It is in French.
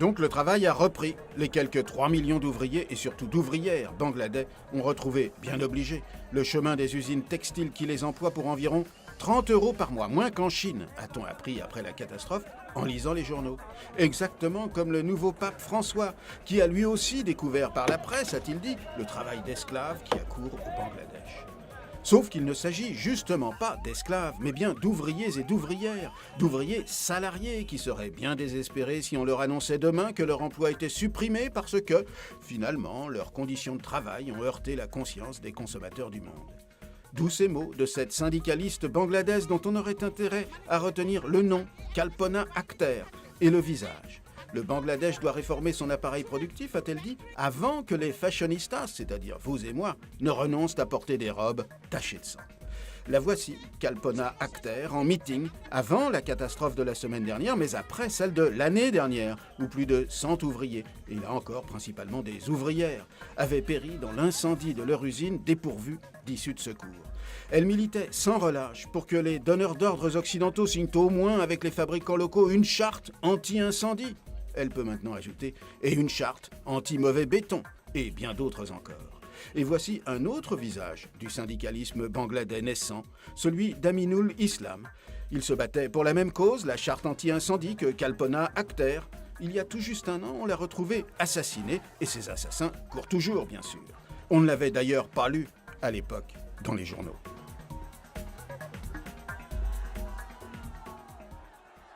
Donc le travail a repris. Les quelques 3 millions d'ouvriers et surtout d'ouvrières bangladais ont retrouvé, bien obligés, le chemin des usines textiles qui les emploient pour environ 30 € par mois, moins qu'en Chine, a-t-on appris après la catastrophe en lisant les journaux. Exactement comme le nouveau pape François, qui a lui aussi découvert par la presse, a-t-il dit, le travail d'esclaves qui accourt au Bangladesh. Sauf qu'il ne s'agit justement pas d'esclaves, mais bien d'ouvriers et d'ouvrières, d'ouvriers salariés qui seraient bien désespérés si on leur annonçait demain que leur emploi était supprimé parce que, finalement, leurs conditions de travail ont heurté la conscience des consommateurs du monde. D'où ces mots de cette syndicaliste bangladaise dont on aurait intérêt à retenir le nom, Kalpana Akhter, et le visage. Le Bangladesh doit réformer son appareil productif, a-t-elle dit, avant que les fashionistas, c'est-à-dire vous et moi, ne renoncent à porter des robes tachées de sang. La voici, Kalpana Akhter, en meeting, avant la catastrophe de la semaine dernière, mais après celle de l'année dernière, où plus de 100 ouvriers, et là encore principalement des ouvrières, avaient péri dans l'incendie de leur usine dépourvue d'issue de secours. Elle militait sans relâche pour que les donneurs d'ordres occidentaux signent au moins avec les fabricants locaux une charte anti-incendie. Elle peut maintenant ajouter « et une charte anti-mauvais béton » et bien d'autres encore. Et voici un autre visage du syndicalisme bangladais naissant, celui d'Aminul Islam. Il se battait pour la même cause, la charte anti-incendie, que Kalpana Akhter. Il y a tout juste un an, on l'a retrouvé assassiné, et ses assassins courent toujours, bien sûr. On ne l'avait d'ailleurs pas lu, à l'époque, dans les journaux.